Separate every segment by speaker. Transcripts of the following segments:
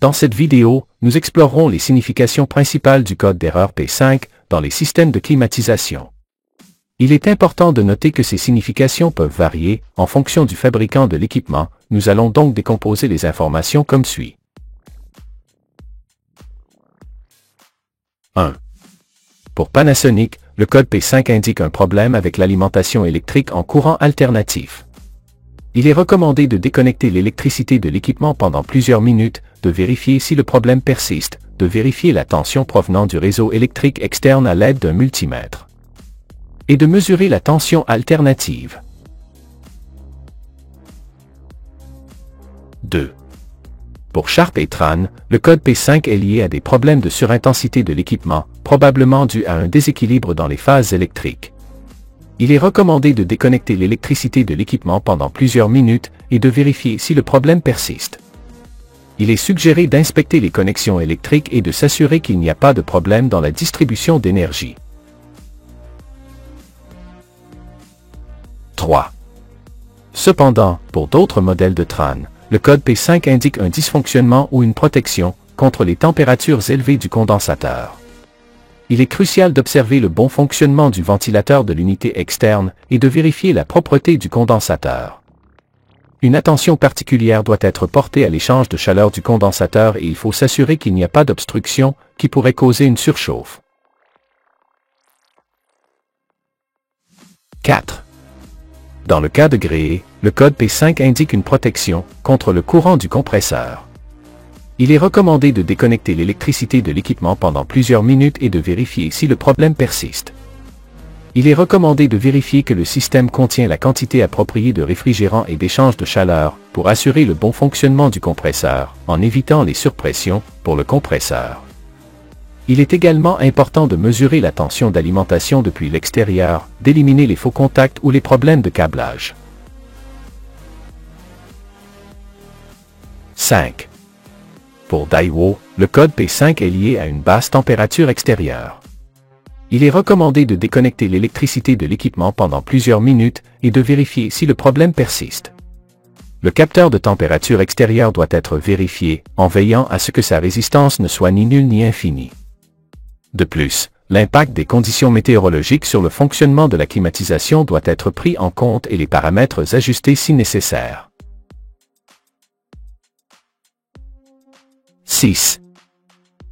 Speaker 1: Dans cette vidéo, nous explorerons les significations principales du code d'erreur P5 dans les systèmes de climatisation. Il est important de noter que ces significations peuvent varier en fonction du fabricant de l'équipement. Nous allons donc décomposer les informations comme suit. 1. Pour Panasonic, le code P5 indique un problème avec l'alimentation électrique en courant alternatif. Il est recommandé de déconnecter l'électricité de l'équipement pendant plusieurs minutes, de vérifier si le problème persiste, de vérifier la tension provenant du réseau électrique externe à l'aide d'un multimètre, et de mesurer la tension alternative. 2. Pour Sharp et Tran, le code P5 est lié à des problèmes de surintensité de l'équipement, probablement dû à un déséquilibre dans les phases électriques. Il est recommandé de déconnecter l'électricité de l'équipement pendant plusieurs minutes et de vérifier si le problème persiste. Il est suggéré d'inspecter les connexions électriques et de s'assurer qu'il n'y a pas de problème dans la distribution d'énergie. 3. Cependant, pour d'autres modèles de Tran, le code P5 indique un dysfonctionnement ou une protection contre les températures élevées du condensateur. Il est crucial d'observer le bon fonctionnement du ventilateur de l'unité externe et de vérifier la propreté du condensateur. Une attention particulière doit être portée à l'échange de chaleur du condensateur et il faut s'assurer qu'il n'y a pas d'obstruction qui pourrait causer une surchauffe. 4. Dans le cas de gréé, le code P5 indique une protection contre le courant du compresseur. Il est recommandé de déconnecter l'électricité de l'équipement pendant plusieurs minutes et de vérifier si le problème persiste. Il est recommandé de vérifier que le système contient la quantité appropriée de réfrigérant et d'échange de chaleur pour assurer le bon fonctionnement du compresseur, en évitant les surpressions pour le compresseur. Il est également important de mesurer la tension d'alimentation depuis l'extérieur, d'éliminer les faux contacts ou les problèmes de câblage. 5. Pour Daewoo, le code P5 est lié à une basse température extérieure. Il est recommandé de déconnecter l'électricité de l'équipement pendant plusieurs minutes et de vérifier si le problème persiste. Le capteur de température extérieure doit être vérifié en veillant à ce que sa résistance ne soit ni nulle ni infinie. De plus, l'impact des conditions météorologiques sur le fonctionnement de la climatisation doit être pris en compte et les paramètres ajustés si nécessaire. 6.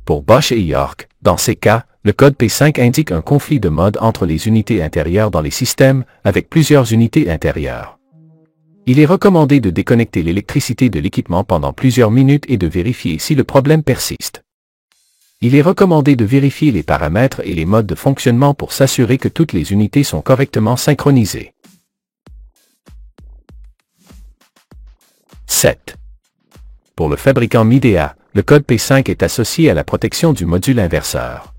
Speaker 1: Pour Bosch et York, dans ces cas, le code P5 indique un conflit de mode entre les unités intérieures dans les systèmes avec plusieurs unités intérieures. Il est recommandé de déconnecter l'électricité de l'équipement pendant plusieurs minutes et de vérifier si le problème persiste. Il est recommandé de vérifier les paramètres et les modes de fonctionnement pour s'assurer que toutes les unités sont correctement synchronisées. 7. Pour le fabricant Midea, le code P5 est associé à la protection du module inverseur.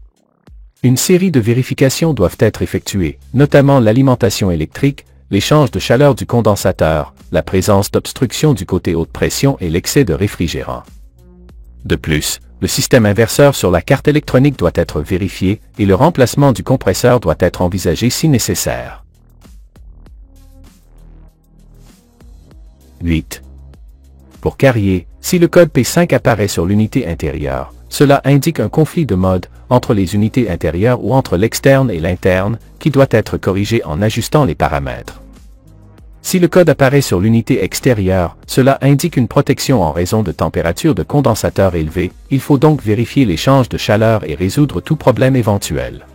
Speaker 1: Une série de vérifications doivent être effectuées, notamment l'alimentation électrique, l'échange de chaleur du condensateur, la présence d'obstruction du côté haute pression et l'excès de réfrigérant. De plus, le système inverseur sur la carte électronique doit être vérifié et le remplacement du compresseur doit être envisagé si nécessaire. 8. Pour Carrier, si le code P5 apparaît sur l'unité intérieure, cela indique un conflit de mode entre les unités intérieures ou entre l'externe et l'interne, qui doit être corrigé en ajustant les paramètres. Si le code apparaît sur l'unité extérieure, cela indique une protection en raison de températures de condensateur élevées, il faut donc vérifier l'échange de chaleur et résoudre tout problème éventuel.